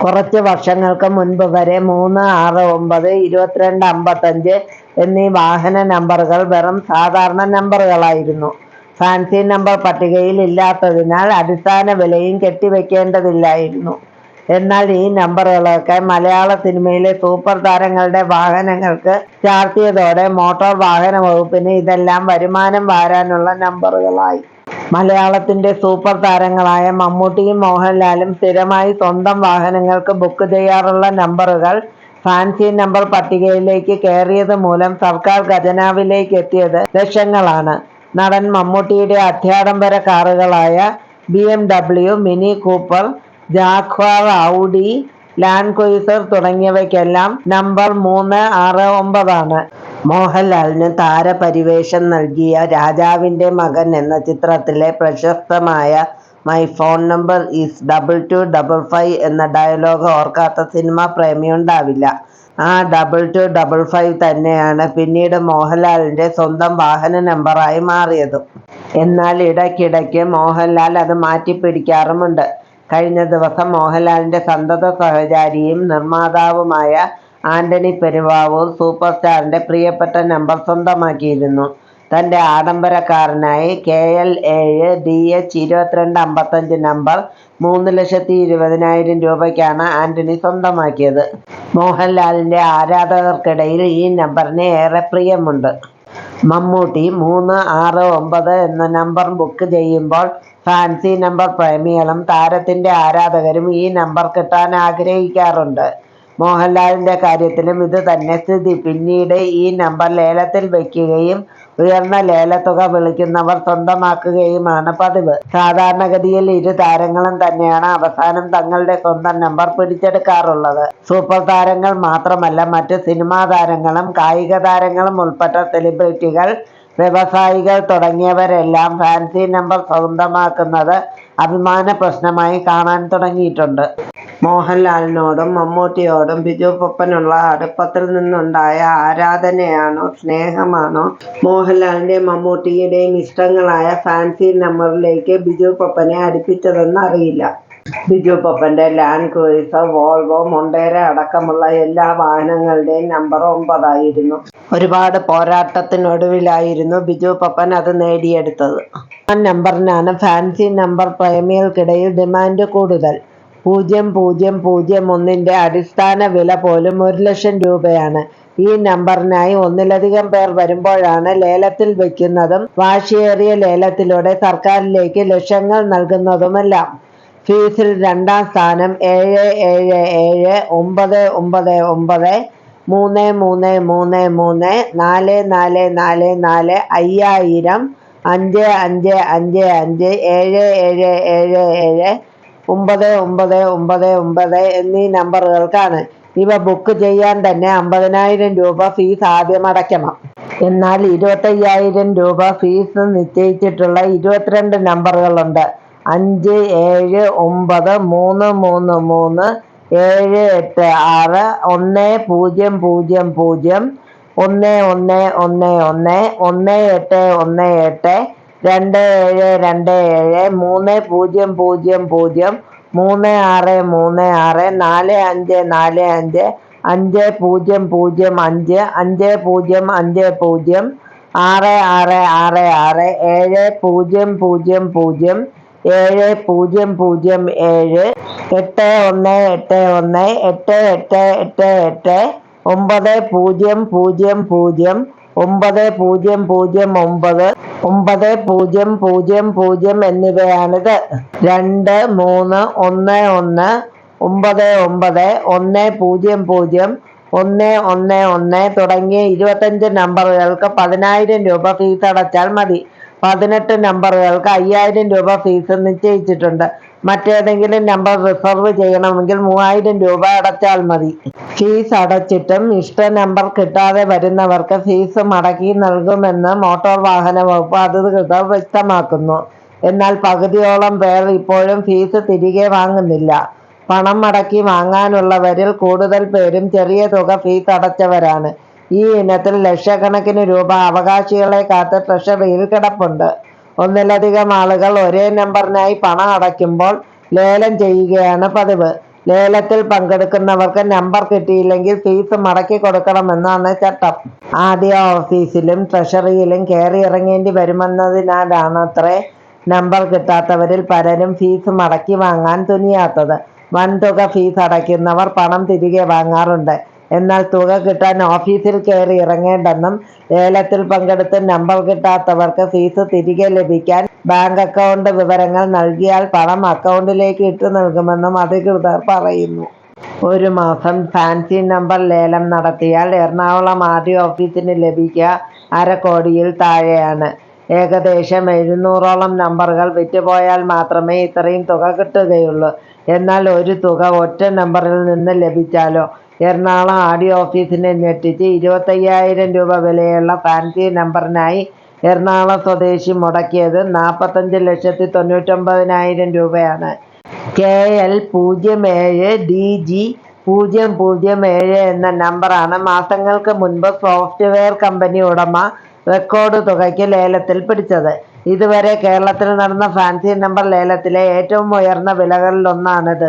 കുറച്ച് വർഷങ്ങൾക്ക് മുൻപ് വരെ 3, 6, 9, 22, 55 എന്നീ വാഹന നമ്പറുകൾ വെറും സാധാരണ നമ്പറുകളായിരുന്നു. ഫാൻസി നമ്പർ പട്ടികയിൽ ഇല്ലാത്തതിനാൽ അടിസ്ഥാന വിലയും കെട്ടിവെക്കേണ്ടതില്ലായിരുന്നു. എന്നാൽ ഈ നമ്പറുകളൊക്കെ മലയാള സിനിമയിലെ സൂപ്പർ താരങ്ങളുടെ വാഹനങ്ങൾക്ക് ചാർത്തിയതോടെ മോട്ടോർ വാഹന വകുപ്പിന് ഇതെല്ലാം വരുമാനം വാരാനുള്ള നമ്പറുകളായി. മലയാളത്തിന്റെ സൂപ്പർ താരങ്ങളായ മമ്മൂട്ടിയും മോഹൻലാലും സ്ഥിരമായി സ്വന്തം വാഹനങ്ങൾക്ക് ബുക്ക് ചെയ്യാറുള്ള നമ്പറുകൾ ഫാൻസി നമ്പർ പട്ടികയിലേക്ക് കയറിയത് മൂലം സർക്കാർ ഖജനാവിലേക്ക് എത്തിയത് ലക്ഷങ്ങളാണ്. നടൻ മമ്മൂട്ടിയുടെ അത്യാഡംബര കാറുകളായ BMW, Mini Cooper, Jaguar, Audi, Land Cruiser തുടങ്ങിയവയ്ക്കെല്ലാം നമ്പർ 3, 6, 9 ആണ്. മോഹൻലാലിന് താരപരിവേഷം നൽകിയ രാജാവിന്റെ മകൻ എന്ന ചിത്രത്തിലെ പ്രശസ്തമായ മൈ ഫോൺ നമ്പർ ഈസ് 2255 എന്ന ഡയലോഗ് ഓർക്കാത്ത സിനിമാ പ്രേമിയുണ്ടാവില്ല. ആ 2255 തന്നെയാണ് പിന്നീട് മോഹൻലാലിന്റെ സ്വന്തം വാഹന നമ്പറായി മാറിയതും. എന്നാൽ ഇടയ്ക്കിടയ്ക്ക് മോഹൻലാൽ അത് മാറ്റിപ്പിടിക്കാറുമുണ്ട്. കഴിഞ്ഞ ദിവസം മോഹൻലാലിന്റെ സന്തത സഹചാരിയും നിർമ്മാതാവുമായ ആന്റണി പെരുവാവൂർ സൂപ്പർ സ്റ്റാറിന്റെ പ്രിയപ്പെട്ട നമ്പർ സ്വന്തമാക്കിയിരുന്നു. തന്റെ ആഡംബര കാറിനായി KL7 DH 2255 നമ്പർ 3,20,000 രൂപയ്ക്കാണ് ആന്റണി സ്വന്തമാക്കിയത്. മോഹൻലാലിന്റെ ആരാധകർക്കിടയിൽ ഈ നമ്പറിന് ഏറെ പ്രിയമുണ്ട്. മമ്മൂട്ടി 3, 6, 9 എന്ന നമ്പർ ബുക്ക് ചെയ്യുമ്പോൾ ഫാൻസി നമ്പർ പ്രേമികളും താരത്തിന്റെ ആരാധകരും ഈ നമ്പർ കിട്ടാൻ ആഗ്രഹിക്കാറുണ്ട്. മോഹൻലാലിന്റെ കാര്യത്തിലും ഇത് തന്നെ സ്ഥിതി. പിന്നീട് ഈ നമ്പർ ലേലത്തിൽ വയ്ക്കുകയും ഉയർന്ന ലേലത്തുക വിളിക്കുന്നവർ സ്വന്തമാക്കുകയുമാണ് പതിവ്. സാധാരണഗതിയിൽ ഇരു താരങ്ങളും തന്നെയാണ് അവസാനം തങ്ങളുടെ സ്വന്തം നമ്പർ പിടിച്ചെടുക്കാറുള്ളത്. സൂപ്പർ താരങ്ങൾ മാത്രമല്ല, മറ്റ് സിനിമാ താരങ്ങളും കായിക താരങ്ങളും ഉൾപ്പെട്ട സെലിബ്രിറ്റികൾ, വ്യവസായികൾ തുടങ്ങിയവരെല്ലാം ഫാൻസി നമ്പർ സ്വന്തമാക്കുന്നത് അഭിമാന പ്രശ്നമായി കാണാൻ തുടങ്ങിയിട്ടുണ്ട്. മോഹൻലാലിനോടും മമ്മൂട്ടിയോടും ബിജു പപ്പനുള്ള അടുപ്പത്തിൽ നിന്നുണ്ടായ ആരാധനയാണോ സ്നേഹമാണോ മോഹൻലാലിന്റെയും മമ്മൂട്ടിയുടെയും ഇഷ്ടങ്ങളായ ഫാൻസി നമ്പറിലേക്ക് ബിജു പപ്പനെ അടുപ്പിച്ചതെന്ന് അറിയില്ല. ബിജു പപ്പന്റെ ലാൻഡ് ക്രൂയിസർ, വോൾവോ, മൊണ്ടേര അടക്കമുള്ള എല്ലാ വാഹനങ്ങളുടെയും നമ്പർ 9 ആയിരുന്നു. ഒരുപാട് പോരാട്ടത്തിനൊടുവിലായിരുന്നു ബിജു പപ്പൻ അത് നേടിയെടുത്തത്. ആ നമ്പറിനാണ് ഫാൻസി നമ്പർ പ്രേമികൾക്കിടയിൽ ഡിമാൻഡ് കൂടുതൽ. 0001ന്റെ അടിസ്ഥാന വില പോലും 1,00,000 രൂപയാണ്. ഈ നമ്പറിനായി ഒന്നിലധികം പേർ വരുമ്പോഴാണ് ലേലത്തിൽ വയ്ക്കുന്നതും വാശിയേറിയ ലേലത്തിലൂടെ സർക്കാരിലേക്ക് ലക്ഷങ്ങൾ നൽകുന്നതുമെല്ലാം. ഫീസിൽ രണ്ടാം സ്ഥാനം 777 999 3333 4444 5000 5555 7777 9999 എന്നീ നമ്പറുകൾക്കാണ്. ഇവ ബുക്ക് ചെയ്യാൻ തന്നെ 50,000 രൂപ ഫീസ് ആദ്യം അടയ്ക്കണം. എന്നാൽ 25,000 രൂപ ഫീസ് നിശ്ചയിച്ചിട്ടുള്ള 22 നമ്പറുകളുണ്ട്. 5, 7, 9, 3, 3, 3, 7, 8, 6, 1, 0, 0, 1, 1, 1, 1, 1, 8, 1, 8, 2, 7, 2, 7, 3, 0, 0, 0, 3, 6, 3, 6, 4, 5, 4, 5, 5, 0, 0, 5, 5, 0, 5, 0, 6, 6, 6, 6, 7, 0, 0, 0, 7, 0, 0, 7, 8, 1, 8, 1, 8, 8, 8, 8, 9, 0, 0, 0, 9, 9000 എന്നിവയാണിത്. 2, 3, 1, 1, 99, 100, 111 തുടങ്ങിയ 25 നമ്പറുകൾക്ക് 10,000 രൂപ ഫീസ് അടച്ചാൽ മതി. 18 നമ്പറുകൾക്ക് 5,000 രൂപ ഫീസ് നിശ്ചയിച്ചിട്ടുണ്ട്. മറ്റേതെങ്കിലും നമ്പർ റിസർവ് ചെയ്യണമെങ്കിൽ 3,000 രൂപ അടച്ചാൽ മതി. ഫീസ് അടച്ചിട്ടും ഇഷ്ട നമ്പർ കിട്ടാതെ വരുന്നവർക്ക് ഫീസ് മടക്കി നൽകുമെന്ന് മോട്ടോർ വാഹന വകുപ്പ് അധികൃതർ വ്യക്തമാക്കുന്നു. എന്നാൽ പകുതിയോളം പേർ ഇപ്പോഴും ഫീസ് തിരികെ വാങ്ങുന്നില്ല. പണം മടക്കി വാങ്ങാനുള്ളവരിൽ കൂടുതൽ പേരും ചെറിയ തുക ഫീസ് അടച്ചവരാണ്. ഈ ഇനത്തിൽ ലക്ഷക്കണക്കിന് രൂപ അവകാശികളെ കാത്ത് ട്രഷറിയിൽ കിടപ്പുണ്ട്. ഒന്നിലധികം ആളുകൾ ഒരേ നമ്പറിനായി പണം അടയ്ക്കുമ്പോൾ ലേലം ചെയ്യുകയാണ് പതിവ്. ലേലത്തിൽ പങ്കെടുക്കുന്നവർക്ക് നമ്പർ കിട്ടിയില്ലെങ്കിൽ ഫീസ് മടക്കി കൊടുക്കണമെന്നാണ് ചട്ടം. ആദ്യ ഓഫീസിലും ട്രഷറിയിലും കയറി ഇറങ്ങേണ്ടി വരുമെന്നതിനാലാണത്രേ നമ്പർ കിട്ടാത്തവരിൽ പലരും ഫീസ് മടക്കി വാങ്ങാൻ തുനിയാത്തത്. വൻതുക ഫീസ് അടയ്ക്കുന്നവർ പണം തിരികെ വാങ്ങാറുണ്ട്. എന്നാൽ തുക കിട്ടാൻ ഓഫീസിൽ കയറി ഇറങ്ങേണ്ടെന്നും ലേലത്തിൽ പങ്കെടുത്ത് നമ്പർ കിട്ടാത്തവർക്ക് ഫീസ് തിരികെ ലഭിക്കാൻ ബാങ്ക് അക്കൗണ്ട് വിവരങ്ങൾ നൽകിയാൽ പണം അക്കൗണ്ടിലേക്ക് ഇട്ടു നൽകുമെന്നും അധികൃതർ പറയുന്നു. ഒരു മാസം ഫാൻസി നമ്പർ ലേലം നടത്തിയാൽ എറണാകുളം ആർഡി ഓഫീസിന് ലഭിക്കുക 1/2 കോടിയിൽ താഴെയാണ്. ഏകദേശം 700ഓളം നമ്പറുകൾ വിറ്റുപോയാൽ മാത്രമേ ഇത്രയും തുക കിട്ടുകയുള്ളൂ. എന്നാൽ ഒരു തുക ഒറ്റ നമ്പറിൽ നിന്ന് ലഭിച്ചാലോ? എറണാകുളം ആർഡി ഓഫീസിനെ ഞെട്ടിച്ച് 25,000 രൂപ വിലയുള്ള ഫാൻസി നമ്പറിനായി എറണാകുളം സ്വദേശി മുടക്കിയത് 45,99,000 രൂപയാണ്. KL 07 DG 007 എന്ന നമ്പറാണ് മാസങ്ങൾക്ക് മുൻപ് സോഫ്റ്റ്വെയർ കമ്പനി ഉടമ റെക്കോർഡ് തുകയ്ക്ക് ലേലത്തിൽ പിടിച്ചത്. ഇതുവരെ കേരളത്തിൽ നടന്ന ഫാൻസി നമ്പർ ലേലത്തിലെ ഏറ്റവും ഉയർന്ന വിലകളിലൊന്നാണിത്.